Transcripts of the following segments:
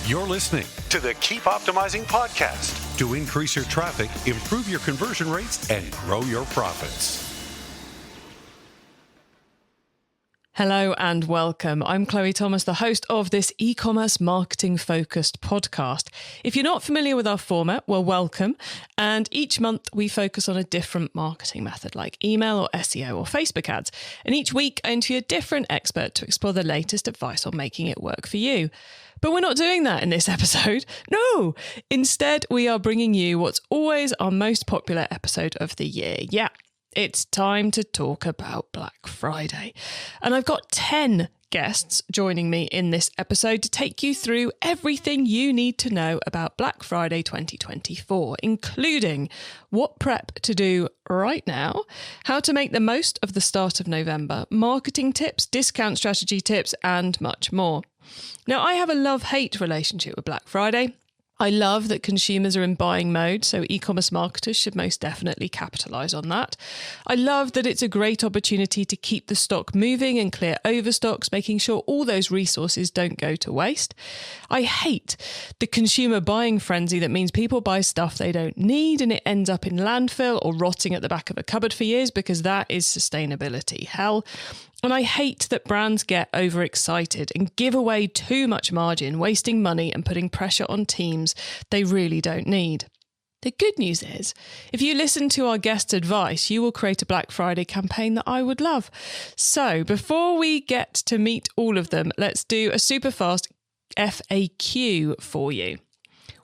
You're listening to the Keep Optimizing podcast to increase your traffic, improve your conversion rates, and grow your profits. Hello and welcome. I'm Chloe Thomas, the host of this e-commerce marketing focused podcast. If you're not familiar with our format, well, welcome. And each month we focus on a different marketing method like email or SEO or Facebook ads. And each week I interview a different expert to explore the latest advice on making it work for you. But we're not doing that in this episode. No, instead we are bringing you what's always our most popular episode of the year. Yeah. It's time to talk about Black Friday. And I've got 10 guests joining me in this episode to take you through everything you need to know about Black Friday 2024, including what prep to do right now, how to make the most of the start of November, marketing tips, discount strategy tips, and much more. Now, I have a love-hate relationship with Black Friday. I love that consumers are in buying mode, so e-commerce marketers should most definitely capitalise on that. I love that it's a great opportunity to keep the stock moving and clear overstocks, making sure all those resources don't go to waste. I hate the consumer buying frenzy that means people buy stuff they don't need and it ends up in landfill or rotting at the back of a cupboard for years, because that is sustainability hell. And I hate that brands get overexcited and give away too much margin, wasting money and putting pressure on teams they really don't need. The good news is, if you listen to our guest's advice, you will create a Black Friday campaign that I would love. So before we get to meet all of them, let's do a super fast FAQ for you.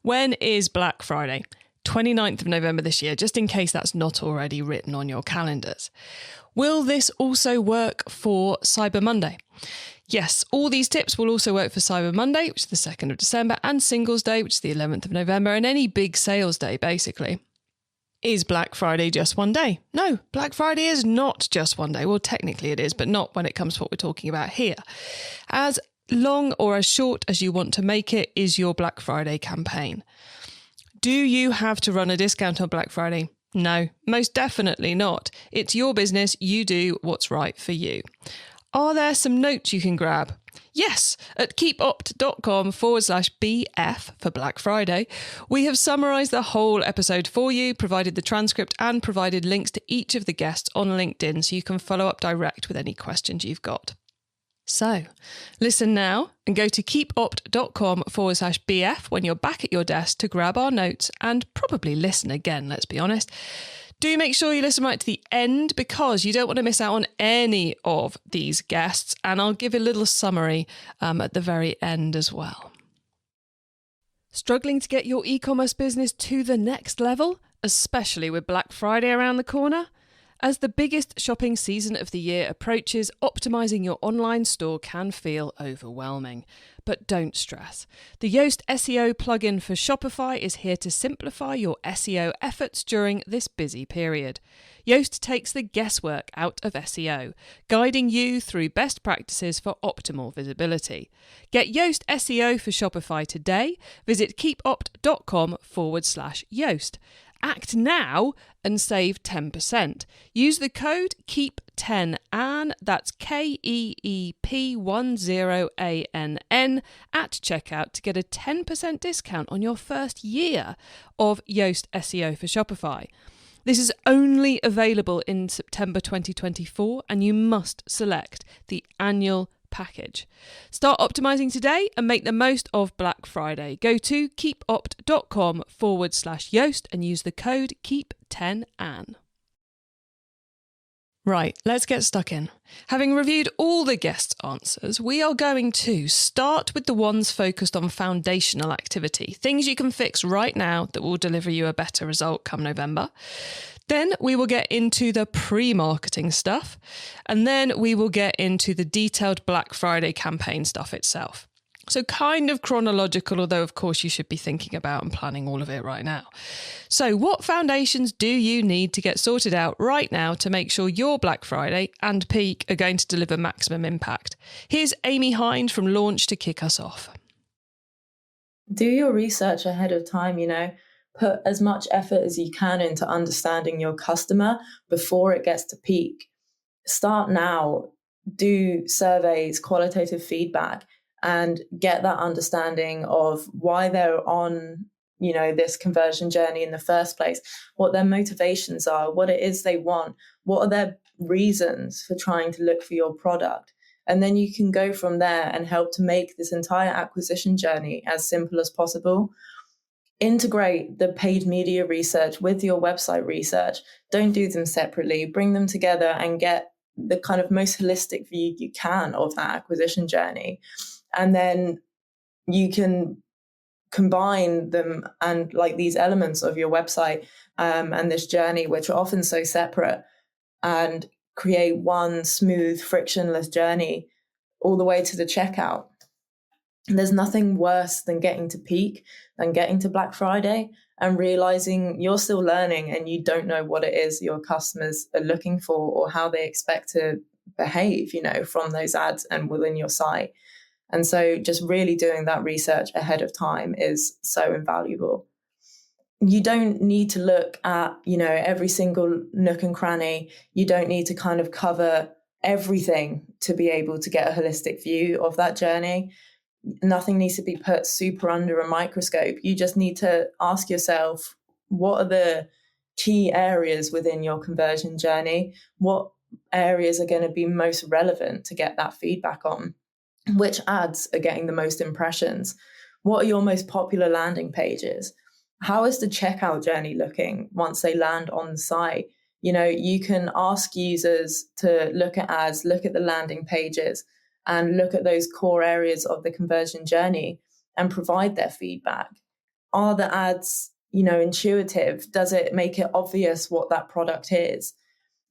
When is Black Friday? 29th of November this year, just in case that's not already written on your calendars. Will this also work for Cyber Monday? Yes, all these tips will also work for Cyber Monday, which is the 2nd of December, and Singles Day, which is the 11th of November, and any big sales day, basically. Is Black Friday just one day? No, Black Friday is not just one day. Well, technically it is, but not when it comes to what we're talking about here. As long or as short as you want to make it is your Black Friday campaign. Do you have to run a discount on Black Friday? No, most definitely not. It's your business. You do what's right for you. Are there some notes you can grab? Yes, at keepopt.com/BF for Black Friday, we have summarised the whole episode for you, provided the transcript and provided links to each of the guests on LinkedIn so you can follow up direct with any questions you've got. So, listen now and go to keepopt.com/BF when you're back at your desk to grab our notes and probably listen again, let's be honest. Do make sure you listen right to the end because you don't want to miss out on any of these guests, and I'll give a little summary at the very end as well. Struggling to get your e-commerce business to the next level, especially with Black Friday around the corner? As the biggest shopping season of the year approaches, optimizing your online store can feel overwhelming. But don't stress. The Yoast SEO plugin for Shopify is here to simplify your SEO efforts during this busy period. Yoast takes the guesswork out of SEO, guiding you through best practices for optimal visibility. Get Yoast SEO for Shopify today. Visit keepopt.com/Yoast. Act now and save 10%. Use the code KEEP10ANN, that's KEEP10ANN at checkout to get a 10% discount on your first year of Yoast SEO for Shopify. This is only available in September 2024 and you must select the annual package. Start optimizing today and make the most of Black Friday. Go to keepopt.com/Yoast and use the code KEEP10ANN. Right, let's get stuck in. Having reviewed all the guests' answers, we are going to start with the ones focused on foundational activity, things you can fix right now that will deliver you a better result come November. Then we will get into the pre-marketing stuff, and then we will get into the detailed Black Friday campaign stuff itself. So kind of chronological, although of course you should be thinking about and planning all of it right now. So what foundations do you need to get sorted out right now to make sure your Black Friday and peak are going to deliver maximum impact? Here's Amy Hind from Launch to kick us off. Do your research ahead of time, put as much effort as you can into understanding your customer before it gets to peak. Start now, do surveys, qualitative feedback, and get that understanding of why they're on, this conversion journey in the first place, what their motivations are, what it is they want, what are their reasons for trying to look for your product. And then you can go from there and help to make this entire acquisition journey as simple as possible. Integrate the paid media research with your website research. Don't do them separately. Bring them together and get the kind of most holistic view you can of that acquisition journey. And then you can combine them and like these elements of your website and this journey, which are often so separate, and create one smooth, frictionless journey all the way to the checkout. And there's nothing worse than getting to peak, than getting to Black Friday and realizing you're still learning and you don't know what it is your customers are looking for or how they expect to behave, from those ads and within your site. And so just really doing that research ahead of time is so invaluable. You don't need to look at, every single nook and cranny. You don't need to kind of cover everything to be able to get a holistic view of that journey. Nothing needs to be put super under a microscope. You just need to ask yourself, what are the key areas within your conversion journey? What areas are going to be most relevant to get that feedback on? Which ads are getting the most impressions? What are your most popular landing pages? How is the checkout journey looking once they land on the site? You can ask users to look at ads, look at the landing pages, and look at those core areas of the conversion journey and provide their feedback. Are the ads, intuitive? Does it make it obvious what that product is?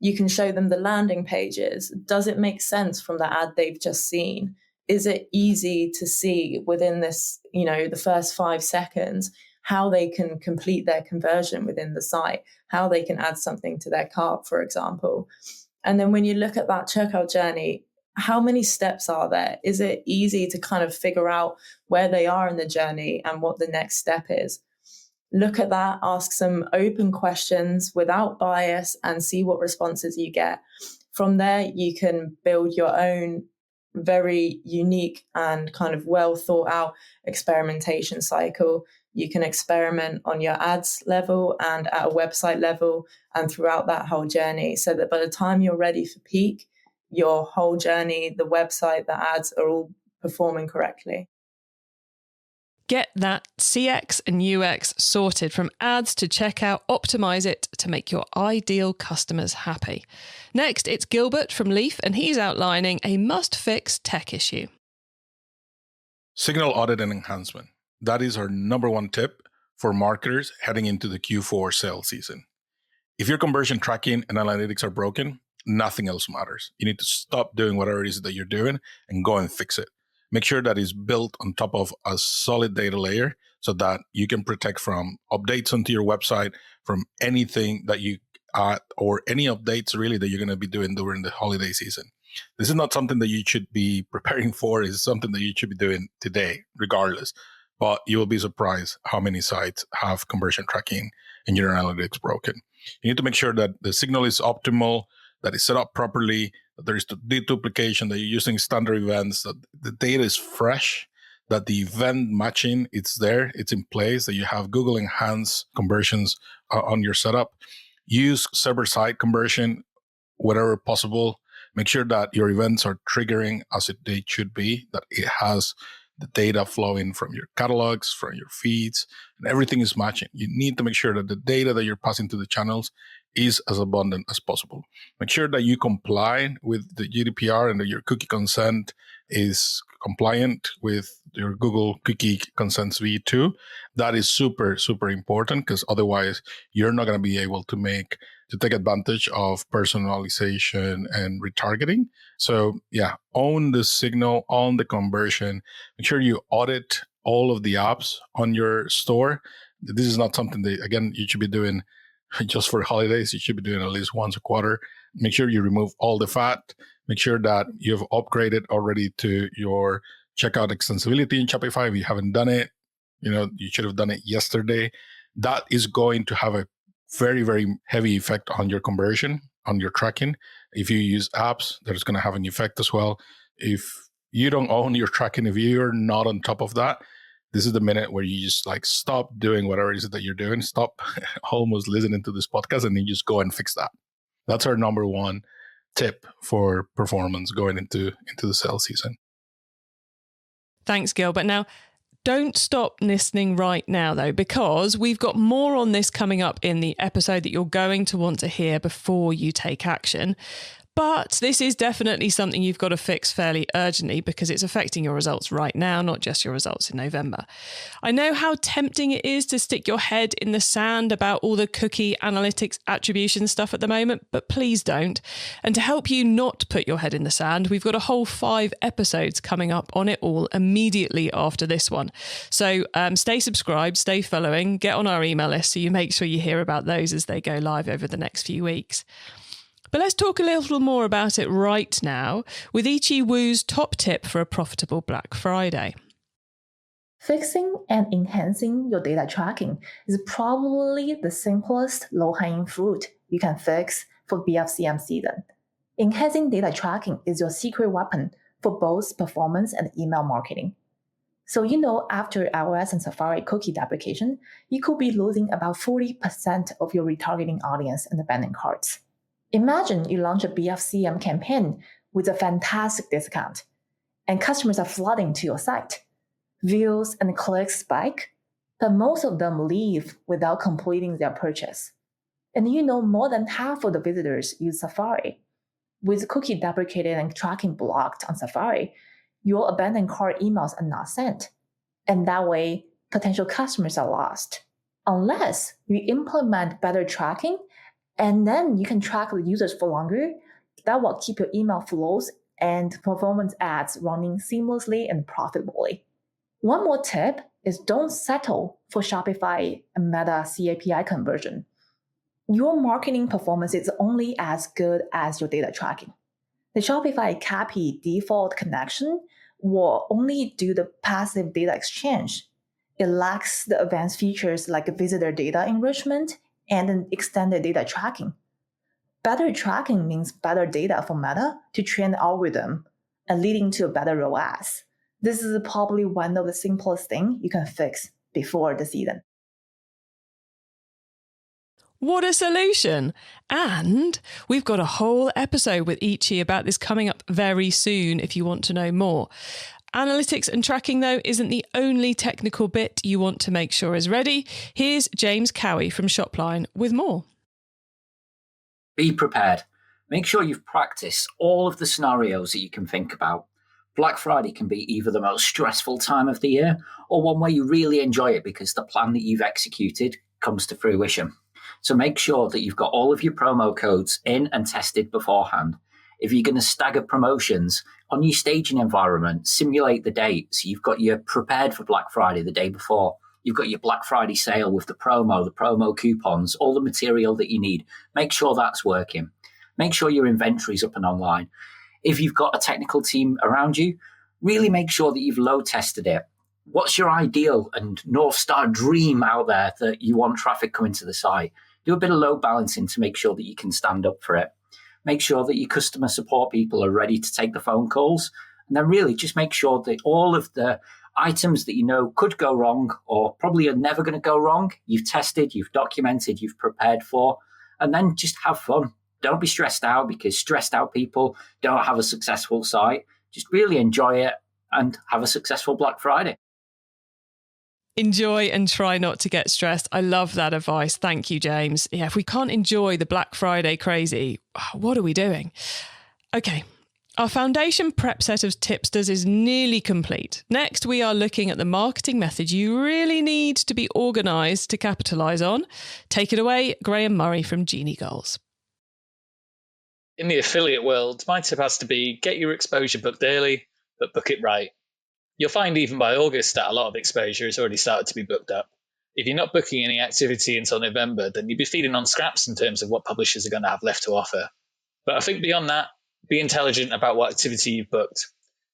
You can show them the landing pages. Does it make sense from the ad they've just seen? Is it easy to see within this, the first 5 seconds, how they can complete their conversion within the site, how they can add something to their cart, for example? And then when you look at that checkout journey, how many steps are there? Is it easy to kind of figure out where they are in the journey and what the next step is? Look at that, ask some open questions without bias and see what responses you get. From there, you can build your own very unique and kind of well thought out experimentation cycle. You can experiment on your ads level and at a website level and throughout that whole journey, so that by the time you're ready for peak, your whole journey, the website, the ads are all performing correctly. Get that CX and UX sorted from ads to checkout. Optimize it to make your ideal customers happy. Next, it's Gilbert from Leaf, and he's outlining a must-fix tech issue. Signal audit and enhancement. That is our number one tip for marketers heading into the Q4 sales season. If your conversion tracking and analytics are broken, nothing else matters. You need to stop doing whatever it is that you're doing and go and fix it. Make sure that it's built on top of a solid data layer so that you can protect from updates onto your website, from anything that you add or any updates really that you're going to be doing during the holiday season. This is not something that you should be preparing for. It's something that you should be doing today, regardless. But you will be surprised how many sites have conversion tracking and your analytics broken. You need to make sure that the signal is optimal, that it's set up properly, that there is deduplication, that you're using standard events, that the data is fresh, that the event matching, it's there, it's in place, that you have Google Enhanced conversions on your setup. Use server-side conversion wherever possible. Make sure that your events are triggering as they should be, that it has the data flowing from your catalogs, from your feeds, and everything is matching. You need to make sure that the data that you're passing to the channels is as abundant as possible. Make sure that you comply with the GDPR and that your cookie consent is compliant with your Google Cookie Consents V2. That is super, super important, because otherwise you're not going to be able to take advantage of personalization and retargeting. So yeah, own the signal, own the conversion. Make sure you audit all of the apps on your store. This is not something that, again, you should be doing just for holidays. You should be doing at least once a quarter. Make sure you remove all the fat. Make sure that you've upgraded already to your checkout extensibility in Shopify. If you haven't done it, you should have done it yesterday. That is going to have a very, very heavy effect on your conversion, on your tracking. If you use apps, that is going to have an effect as well. If you don't own your tracking, if you're not on top of that, this is the minute where you just like stop doing whatever it is that you're doing, stop almost listening to this podcast, and then just go and fix that. That's our number one tip for performance going into the sales season. Thanks, Gilbert. Now, don't stop listening right now, though, because we've got more on this coming up in the episode that you're going to want to hear before you take action. But this is definitely something you've got to fix fairly urgently because it's affecting your results right now, not just your results in November. I know how tempting it is to stick your head in the sand about all the cookie analytics attribution stuff at the moment, but please don't. And to help you not put your head in the sand, we've got a whole 5 episodes coming up on it all immediately after this one. So stay subscribed, stay following, get on our email list so you make sure you hear about those as they go live over the next few weeks. But let's talk a little more about it right now with Yiqi Wu's top tip for a profitable Black Friday. Fixing and enhancing your data tracking is probably the simplest low-hanging fruit you can fix for BFCM season. Enhancing data tracking is your secret weapon for both performance and email marketing. So after iOS and Safari cookie deprecation, you could be losing about 40% of your retargeting audience and abandoned carts. Imagine you launch a BFCM campaign with a fantastic discount, and customers are flooding to your site. Views and clicks spike, but most of them leave without completing their purchase. And more than half of the visitors use Safari. With cookie deprecated and tracking blocked on Safari, your abandoned cart emails are not sent. And that way, potential customers are lost. Unless you implement better tracking, and then you can track the users for longer. That will keep your email flows and performance ads running seamlessly and profitably. One more tip is don't settle for Shopify and Meta CAPI conversion. Your marketing performance is only as good as your data tracking. The Shopify CAPI default connection will only do the passive data exchange. It lacks the advanced features like visitor data enrichment and an extended data tracking. Better tracking means better data for Meta to train the algorithm and leading to a better ROAS. This is probably one of the simplest things you can fix before the season. What a solution! And we've got a whole episode with Yiqi about this coming up very soon if you want to know more. Analytics and tracking, though, isn't the only technical bit you want to make sure is ready. Here's James Cowie from SHOPLINE with more. Be prepared. Make sure you've practiced all of the scenarios that you can think about. Black Friday can be either the most stressful time of the year or one where you really enjoy it because the plan that you've executed comes to fruition. So make sure that you've got all of your promo codes in and tested beforehand. If you're going to stagger promotions on your staging environment, simulate the date. So you've got your prepared for Black Friday the day before. You've got your Black Friday sale with the promo coupons, all the material that you need. Make sure that's working. Make sure your inventory's up and online. If you've got a technical team around you, really make sure that you've load tested it. What's your ideal and North Star dream out there that you want traffic coming to the site? Do a bit of load balancing to make sure that you can stand up for it. Make sure that your customer support people are ready to take the phone calls. And then really just make sure that all of the items that you know could go wrong or probably are never going to go wrong, you've tested, you've documented, you've prepared for, and then just have fun. Don't be stressed out because stressed out people don't have a successful site. Just really enjoy it and have a successful Black Friday. Enjoy and try not to get stressed. I love that advice. Thank you, James. Yeah, if we can't enjoy the Black Friday crazy, what are we doing? Okay, our foundation prep set of tipsters is nearly complete. Next, we are looking at the marketing method you really need to be organised to capitalise on. Take it away, Graham Murray from Genie Goals. In the affiliate world, my tip has to be get your exposure booked early, but book it right. You'll find even by August that a lot of exposure has already started to be booked up. If you're not booking any activity until November, then you'll be feeding on scraps in terms of what publishers are going to have left to offer. But I think beyond that, be intelligent about what activity you've booked.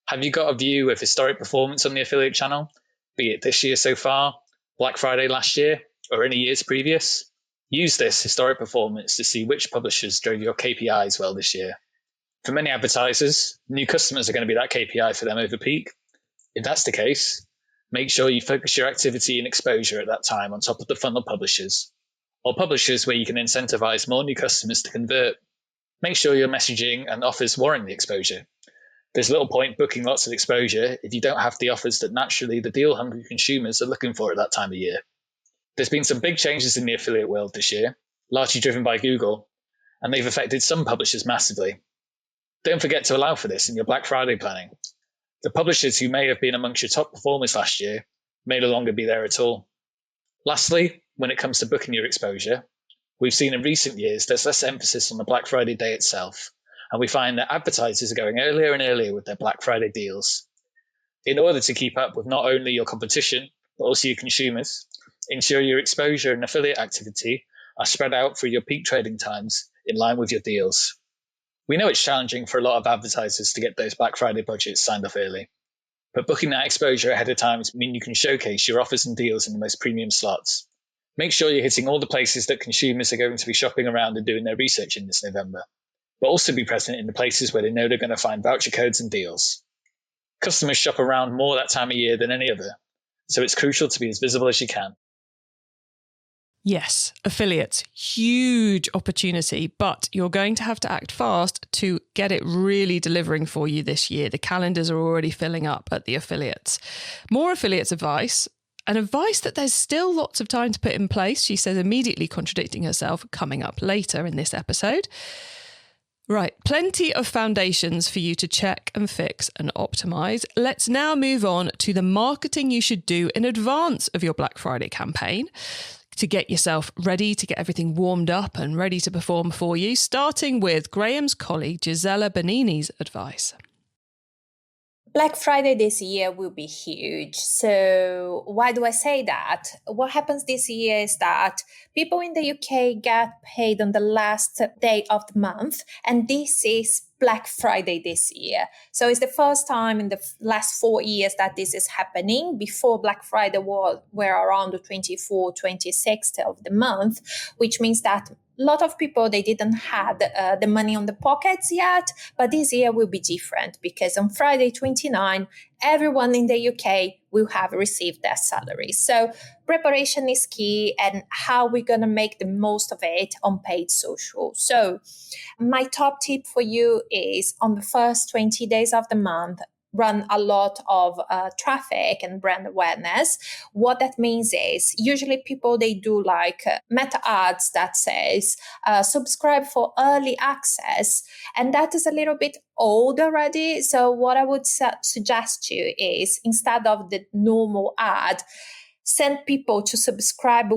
Have you got a view of historic performance on the affiliate channel, be it this year so far, Black Friday last year, or any years previous? Use this historic performance to see which publishers drove your KPIs well this year. For many advertisers, new customers are going to be that KPI for them over peak. If that's the case, make sure you focus your activity and exposure at that time on top of the funnel publishers, or publishers where you can incentivize more new customers to convert. Make sure your messaging and offers warrant the exposure. There's little point booking lots of exposure if you don't have the offers that naturally the deal-hungry consumers are looking for at that time of year. There's been some big changes in the affiliate world this year, largely driven by Google, and they've affected some publishers massively. Don't forget to allow for this in your Black Friday planning. The publishers who may have been amongst your top performers last year may no longer be there at all. Lastly, when it comes to booking your exposure, we've seen in recent years there's less emphasis on the Black Friday day itself, and we find that advertisers are going earlier and earlier with their Black Friday deals. In order to keep up with not only your competition, but also your consumers, ensure your exposure and affiliate activity are spread out through your peak trading times in line with your deals. We know it's challenging for a lot of advertisers to get those Black Friday budgets signed off early, but booking that exposure ahead of time means you can showcase your offers and deals in the most premium slots. Make sure you're hitting all the places that consumers are going to be shopping around and doing their research in this November, but also be present in the places where they know they're going to find voucher codes and deals. Customers shop around more that time of year than any other, so it's crucial to be as visible as you can. Yes, affiliates, huge opportunity, but you're going to have to act fast to get it really delivering for you this year. The calendars are already filling up at the affiliates. More affiliates advice, and advice that there's still lots of time to put in place, she says, immediately contradicting herself, coming up later in this episode. Right, plenty of foundations for you to check and fix and optimize. Let's now move on to the marketing you should do in advance of your Black Friday campaign to get yourself ready, to get everything warmed up and ready to perform for you, starting with Graham's colleague Gisela Benini's advice. Black Friday this year will be huge. So why do I say that? What happens this year is that people in the UK get paid on the last day of the month, and this is Black Friday this year. So it's the first time in the last 4 years that this is happening. Before Black Friday were around the 24th, 26th of the month, which means that a lot of people, they didn't have the money on the pockets yet, but this year will be different because on Friday 29, everyone in the UK will have received their salary. So preparation is key, and how we're going to make the most of it on paid social. So my top tip for you is on the first 20 days of the month, run a lot of traffic and brand awareness. What that means is usually people, they do like meta ads that says subscribe for early access, and that is a little bit old already. So what I would suggest you is, instead of the normal ad, send people to subscribe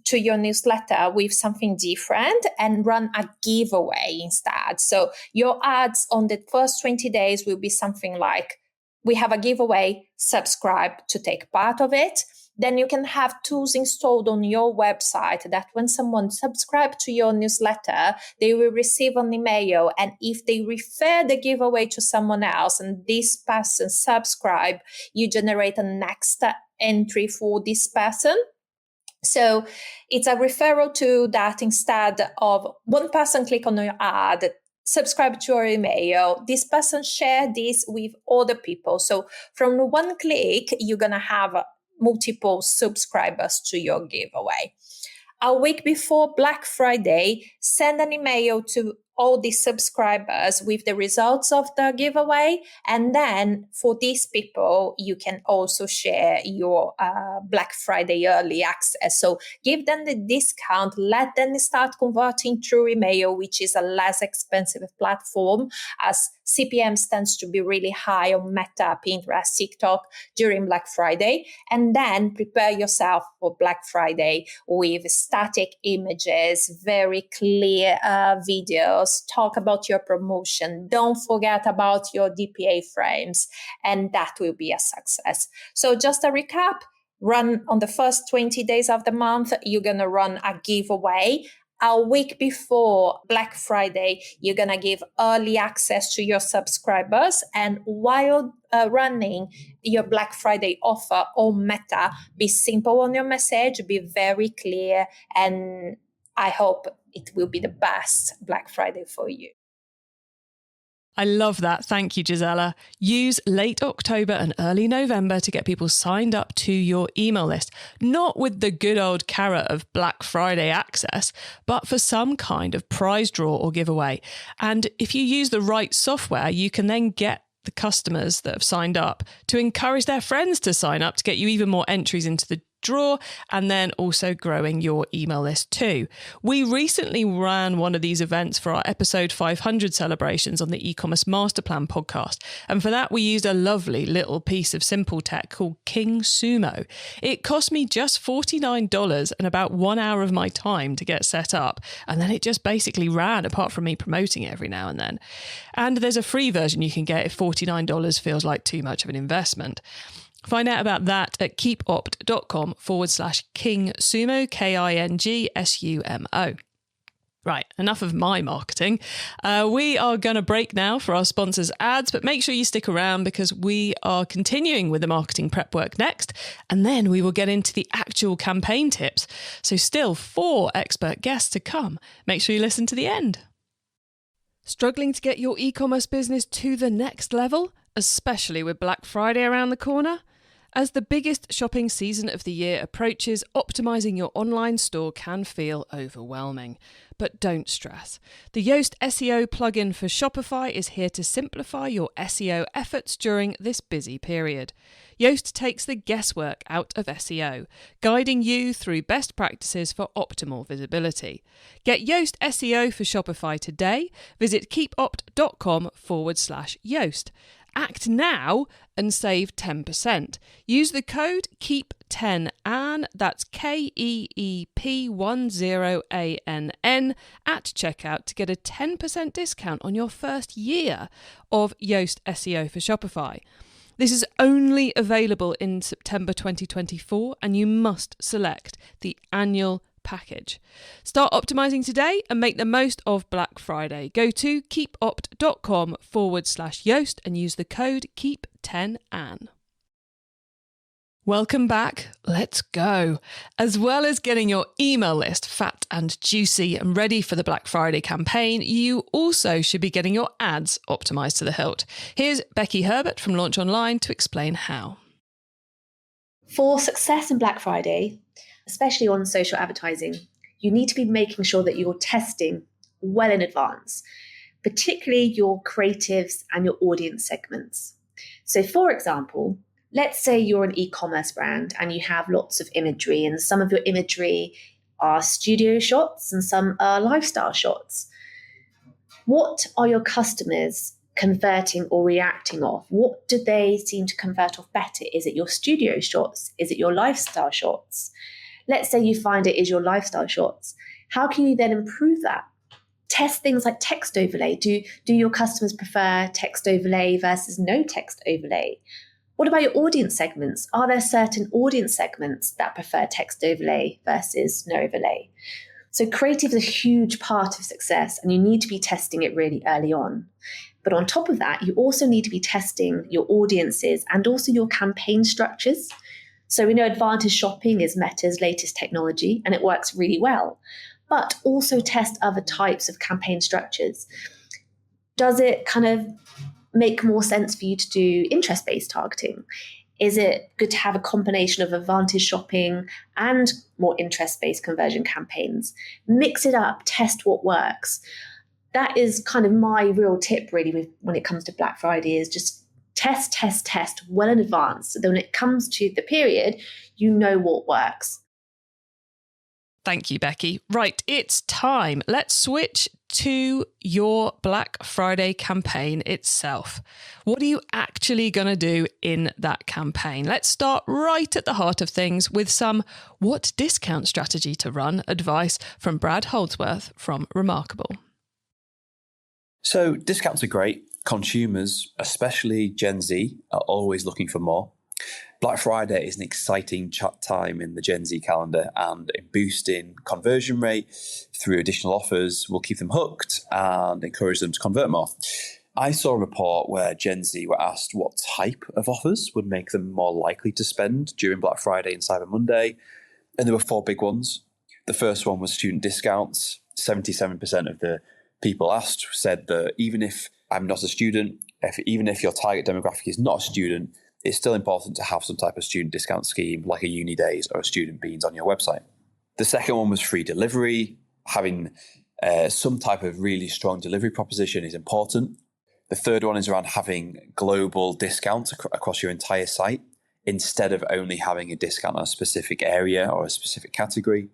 to your newsletter with something different and run a giveaway instead. So your ads on the first 20 days will be something like, we have a giveaway, subscribe to take part of it. Then you can have tools installed on your website that when someone subscribes to your newsletter, they will receive an email. And if they refer the giveaway to someone else and this person subscribe, you generate a next entry for this person. So it's a referral to that. Instead of one person click on your ad, subscribe to your email, this person share this with other people. So from one click, you're going to have multiple subscribers to your giveaway. A week before Black Friday, send an email to all the subscribers with the results of the giveaway. And then for these people, you can also share your Black Friday early access. So give them the discount, let them start converting through email, which is a less expensive platform, as CPM tends to be really high on Meta, Pinterest, TikTok during Black Friday. And then prepare yourself for Black Friday with static images, very clear videos. Talk about your promotion. Don't forget about your DPA frames, and that will be a success. So just a recap, run on the first 20 days of the month, you're going to run a giveaway. A week before Black Friday, you're going to give early access to your subscribers. And while running your Black Friday offer on Meta, be simple on your message, be very clear, and I hope it will be the best Black Friday for you. I love that. Thank you, Gisela. Use late October and early November to get people signed up to your email list, not with the good old carrot of Black Friday access, but for some kind of prize draw or giveaway. And if you use the right software, you can then get the customers that have signed up to encourage their friends to sign up to get you even more entries into the draw, and then also growing your email list too. We recently ran one of these events for our episode 500 celebrations on the e-commerce master plan podcast, and for that we used a lovely little piece of simple tech called King Sumo. It cost me just $49 and about 1 hour of my time to get set up, and then it just basically ran, apart from me promoting it every now and then. And there's a free version you can get if $49 feels like too much of an investment. Find out about that at keepopt.com/KingSumo, KINGSUMO. Right, enough of my marketing. We are going to break now for our sponsors' ads, but make sure you stick around because we are continuing with the marketing prep work next, and then we will get into the actual campaign tips. So still 4 expert guests to come. Make sure you listen to the end. Struggling to get your e-commerce business to the next level, especially with Black Friday around the corner? As the biggest shopping season of the year approaches, optimizing your online store can feel overwhelming. But don't stress. The Yoast SEO plugin for Shopify is here to simplify your SEO efforts during this busy period. Yoast takes the guesswork out of SEO, guiding you through best practices for optimal visibility. Get Yoast SEO for Shopify today. Visit keepopt.com/Yoast. Act now and save 10%. Use the code KEEP10AN, that's KEEP10ANN at checkout to get a 10% discount on your first year of Yoast SEO for Shopify. This is only available in September 2024 and you must select the annual package. Start optimizing today and make the most of Black Friday. Go to keepopt.com/Yoast and use the code KEEP10AN. Welcome back. Let's go. As well as getting your email list fat and juicy and ready for the Black Friday campaign, you also should be getting your ads optimized to the hilt. Here's Becky Herbert from Launch Online to explain how. For success in Black Friday, especially on social advertising, you need to be making sure that you're testing well in advance, particularly your creatives and your audience segments. So for example, let's say you're an e-commerce brand and you have lots of imagery, and some of your imagery are studio shots and some are lifestyle shots. What are your customers converting or reacting off? What do they seem to convert off better? Is it your studio shots? Is it your lifestyle shots? Let's say you find it is your lifestyle shots. How can you then improve that? Test things like text overlay. Do your customers prefer text overlay versus no text overlay? What about your audience segments? Are there certain audience segments that prefer text overlay versus no overlay? So creative is a huge part of success, and you need to be testing it really early on. But on top of that, you also need to be testing your audiences and also your campaign structures. So we know Advantage Shopping is Meta's latest technology and it works really well, but also test other types of campaign structures. Does it kind of make more sense for you to do interest-based targeting? Is it good to have a combination of Advantage Shopping and more interest-based conversion campaigns? Mix it up, test what works. That is kind of my real tip really when it comes to Black Friday, is just test well in advance. So then when it comes to the period, you know what works. Thank you, Becky. Right, it's time. Let's switch to your Black Friday campaign itself. What are you actually going to do in that campaign? Let's start right at the heart of things with some what discount strategy to run advice from Brad Houldsworth from Remarkable. So discounts are great. Consumers, especially Gen Z, are always looking for more. Black Friday is an exciting time in the Gen Z calendar, and boosting conversion rate through additional offers will keep them hooked and encourage them to convert more. I saw a report where Gen Z were asked what type of offers would make them more likely to spend during Black Friday and Cyber Monday, and there were 4 big ones. The first one was student discounts. 77% of the people asked said that even if I'm not a student. Even if your target demographic is not a student, it's still important to have some type of student discount scheme like a uni days or a student beans on your website. The second one was free delivery. Having some type of really strong delivery proposition is important. The third one is around having global discounts across your entire site instead of only having a discount on a specific area or a specific category.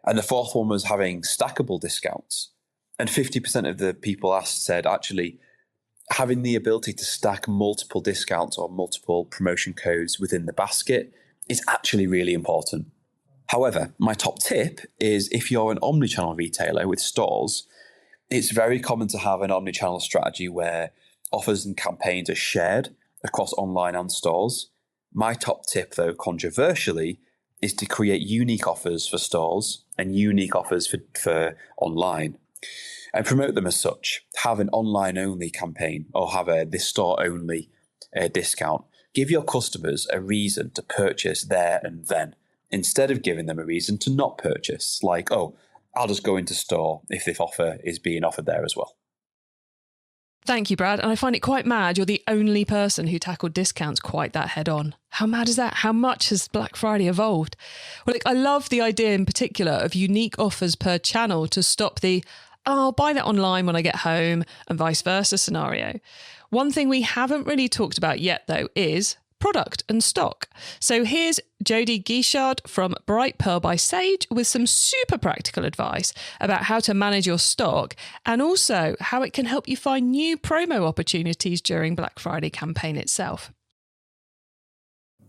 And the fourth one was having stackable discounts. And 50% of the people asked said actually having the ability to stack multiple discounts or multiple promotion codes within the basket is actually really important. However, my top tip is if you're an omnichannel retailer with stores, it's very common to have an omnichannel strategy where offers and campaigns are shared across online and stores. My top tip, though, controversially, is to create unique offers for stores and unique offers for online and promote them as such. Have an online-only campaign or have this store-only discount. Give your customers a reason to purchase there and then instead of giving them a reason to not purchase, like, oh, I'll just go into store if this offer is being offered there as well. Thank you, Brad. And I find it quite mad you're the only person who tackled discounts quite that head on. How mad is that? How much has Black Friday evolved? Well, I love the idea in particular of unique offers per channel to stop the, oh, I'll buy that online when I get home and vice versa scenario. One thing we haven't really talked about yet, though, is product and stock. So here's Jodie Guichard from Brightpearl by Sage with some super practical advice about how to manage your stock and also how it can help you find new promo opportunities during Black Friday campaign itself.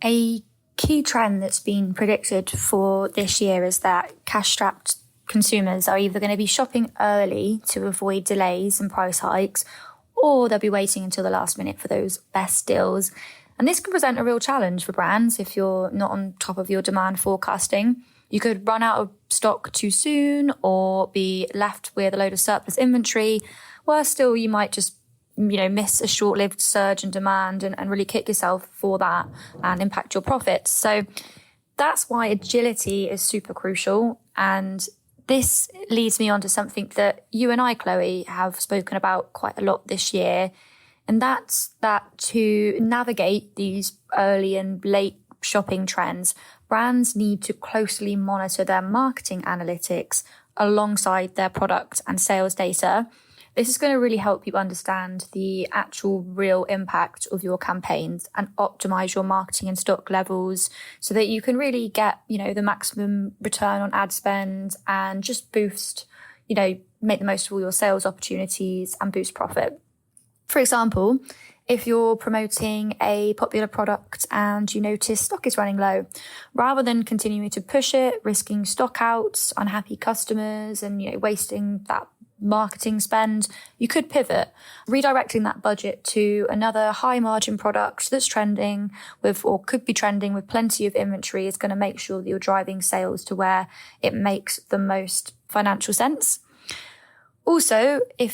A key trend that's been predicted for this year is that cash-strapped consumers are either going to be shopping early to avoid delays and price hikes, or they'll be waiting until the last minute for those best deals. And this can present a real challenge for brands if you're not on top of your demand forecasting. You could run out of stock too soon or be left with a load of surplus inventory. Worse still, you might just miss a short-lived surge in demand and really kick yourself for that and impact your profits. So that's why agility is super crucial. And this leads me on to something that you and I, Chloe, have spoken about quite a lot this year. And that's that to navigate these early and late shopping trends, brands need to closely monitor their marketing analytics alongside their product and sales data. This is going to really help you understand the actual real impact of your campaigns and optimize your marketing and stock levels so that you can really get, the maximum return on ad spend and just boost, make the most of all your sales opportunities and boost profit. For example, if you're promoting a popular product and you notice stock is running low, rather than continuing to push it, risking stock outs, unhappy customers, and wasting that marketing spend, you could pivot, redirecting that budget to another high margin product that's trending with, or could be trending with plenty of inventory is going to make sure that you're driving sales to where it makes the most financial sense. Also, on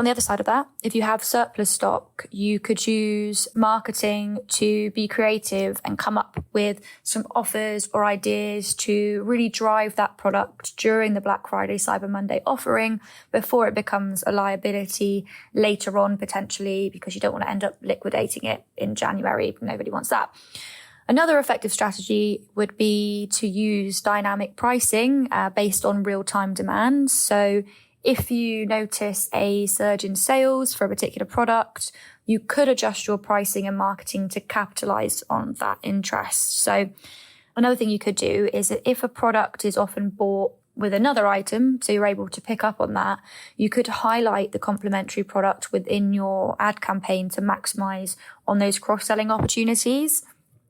the other side of that, if you have surplus stock, you could use marketing to be creative and come up with some offers or ideas to really drive that product during the Black Friday, Cyber Monday offering before it becomes a liability later on, potentially, because you don't want to end up liquidating it in January. Nobody wants that. Another effective strategy would be to use dynamic pricing based on real-time demand. So if you notice a surge in sales for a particular product, you could adjust your pricing and marketing to capitalize on that interest. So another thing you could do is that if a product is often bought with another item, so you're able to pick up on that, you could highlight the complementary product within your ad campaign to maximize on those cross-selling opportunities.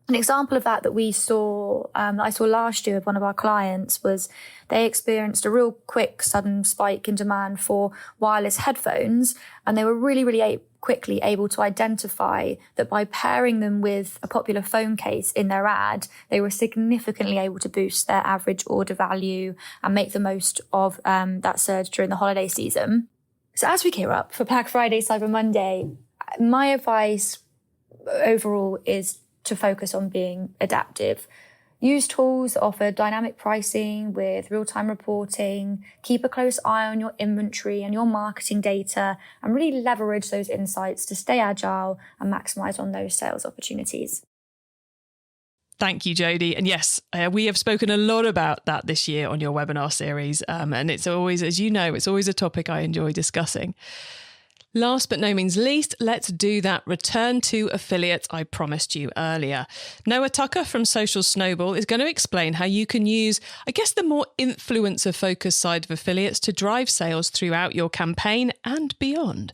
An example of that we saw, that I saw last year with one of our clients, was they experienced a real quick, sudden spike in demand for wireless headphones, and they were really quickly able to identify that by pairing them with a popular phone case in their ad, they were significantly able to boost their average order value and make the most of that surge during the holiday season. So as we gear up for Black Friday, Cyber Monday, my advice overall is to focus on being adaptive. Use tools that offer dynamic pricing with real-time reporting, keep a close eye on your inventory and your marketing data, and really leverage those insights to stay agile and maximize on those sales opportunities. Thank you, Jodie. And yes, we have spoken a lot about that this year on your webinar series. And it's always, as you know, it's always a topic I enjoy discussing. Last but no means least, let's do that return to affiliates I promised you earlier. Noah Tucker from Social Snowball is going to explain how you can use, I guess, the more influencer-focused side of affiliates to drive sales throughout your campaign and beyond.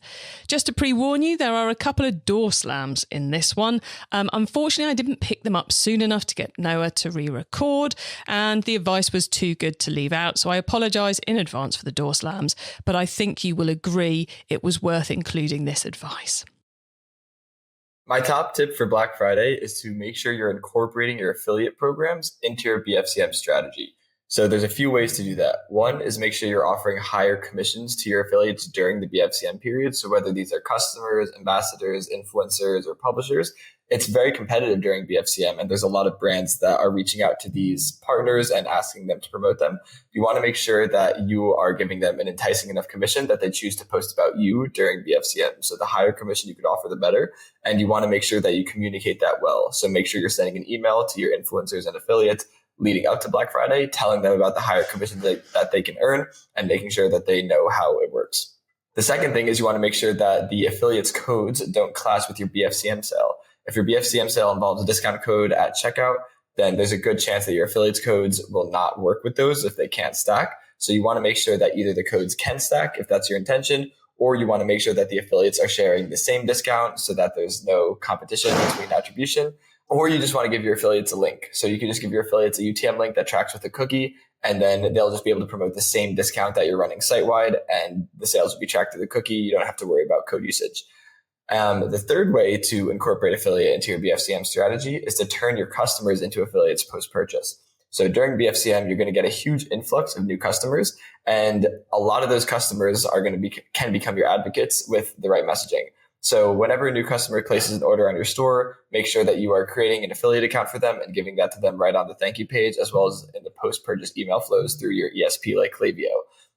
Just to pre-warn you, there are a couple of door slams in this one. Unfortunately, I didn't pick them up soon enough to get Noah to re-record, and the advice was too good to leave out, so I apologise in advance for the door slams, but I think you will agree it was worth including this advice. My top tip for Black Friday is to make sure you're incorporating your affiliate programs into your BFCM strategy. So there's a few ways to do that. One is make sure you're offering higher commissions to your affiliates during the BFCM period. So whether these are customers, ambassadors, influencers, or publishers, it's very competitive during BFCM. And there's a lot of brands that are reaching out to these partners and asking them to promote them. You want to make sure that you are giving them an enticing enough commission that they choose to post about you during BFCM. So the higher commission you could offer, the better. And you want to make sure that you communicate that well. So make sure you're sending an email to your influencers and affiliates leading up to Black Friday, telling them about the higher commission that they can earn and making sure that they know how it works. The second thing is you want to make sure that the affiliates codes don't clash with your BFCM sale. If your BFCM sale involves a discount code at checkout, then there's a good chance that your affiliates codes will not work with those if they can't stack. So you want to make sure that either the codes can stack if that's your intention, or you want to make sure that the affiliates are sharing the same discount so that there's no competition between attribution. Or you just want to give your affiliates a link. So you can just give your affiliates a UTM link that tracks with a cookie, and then they'll just be able to promote the same discount that you're running site-wide, and the sales will be tracked through the cookie. You don't have to worry about code usage. The third way to incorporate affiliate into your BFCM strategy is to turn your customers into affiliates post-purchase. So during BFCM, you're going to get a huge influx of new customers, and a lot of those customers are going to can become your advocates with the right messaging. So whenever a new customer places an order on your store, make sure that you are creating an affiliate account for them and giving that to them right on the thank you page, as well as in the post-purchase email flows through your ESP like Klaviyo.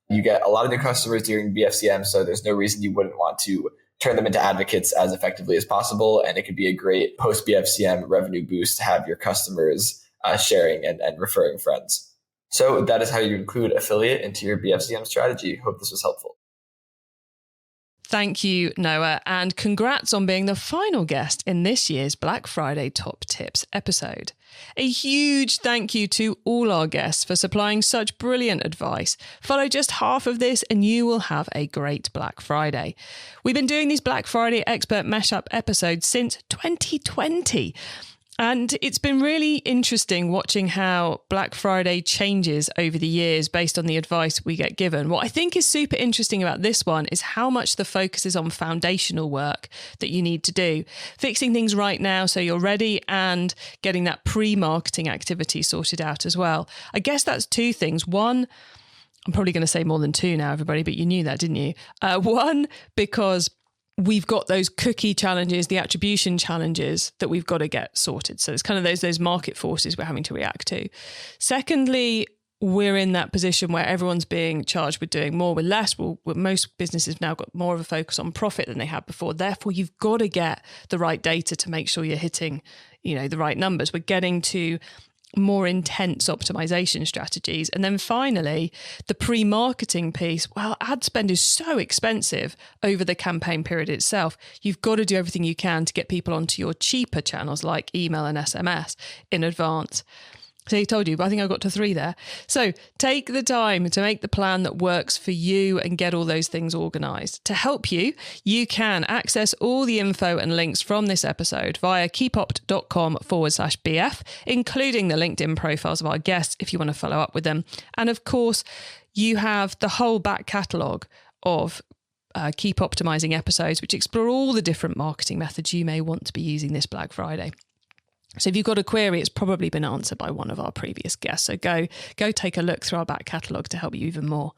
You get a lot of new customers during BFCM, so there's no reason you wouldn't want to turn them into advocates as effectively as possible. And it could be a great post-BFCM revenue boost to have your customers sharing and referring friends. So that is how you include affiliate into your BFCM strategy. Hope this was helpful. Thank you, Noah, and congrats on being the final guest in this year's Black Friday Top Tips episode. A huge thank you to all our guests for supplying such brilliant advice. Follow just half of this and you will have a great Black Friday. We've been doing these Black Friday Expert Mashup episodes since 2020. And it's been really interesting watching how Black Friday changes over the years based on the advice we get given. What I think is super interesting about this one is how much the focus is on foundational work that you need to do. Fixing things right now so you're ready and getting that pre-marketing activity sorted out as well. I guess that's two things. One, I'm probably going to say more than two now, everybody, but you knew that, didn't you? One, because we've got those cookie challenges, the attribution challenges that we've got to get sorted. So it's kind of those market forces we're having to react to. Secondly, we're in that position where everyone's being charged with doing more with less. Well, most businesses have now got more of a focus on profit than they had before. Therefore, you've got to get the right data to make sure you're hitting, the right numbers. We're getting to more intense optimization strategies. And then finally, the pre-marketing piece. Well, ad spend is so expensive over the campaign period itself. You've got to do everything you can to get people onto your cheaper channels like email and SMS in advance. So I told you, but I think I got to 3 there. So take the time to make the plan that works for you and get all those things organised. To help you, you can access all the info and links from this episode via keepopt.com/BF, including the LinkedIn profiles of our guests if you want to follow up with them. And of course, you have the whole back catalogue of Keep Optimizing episodes, which explore all the different marketing methods you may want to be using this Black Friday. So if you've got a query, it's probably been answered by one of our previous guests. So go take a look through our back catalogue to help you even more.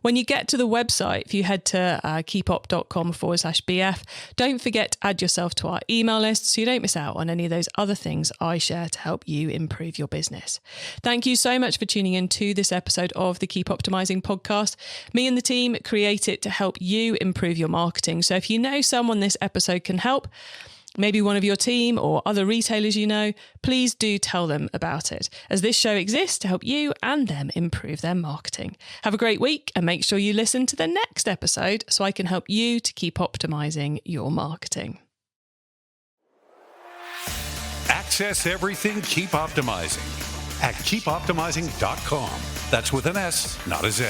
When you get to the website, if you head to keepop.com/BF, don't forget to add yourself to our email list so you don't miss out on any of those other things I share to help you improve your business. Thank you so much for tuning in to this episode of the Keep Optimizing podcast. Me and the team create it to help you improve your marketing. So if you know someone this episode can help, maybe one of your team or other retailers you know, please do tell them about it, as this show exists to help you and them improve their marketing. Have a great week and make sure you listen to the next episode so I can help you to keep optimizing your marketing. Access everything Keep Optimizing at keepoptimizing.com. That's with an S, not a Z.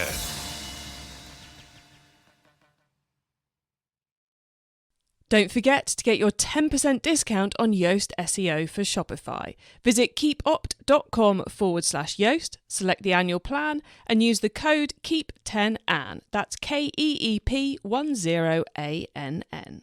Don't forget to get your 10% discount on Yoast SEO for Shopify. Visit keepopt.com/Yoast, select the annual plan, and use the code KEEP10ANN. That's KEEP10ANN.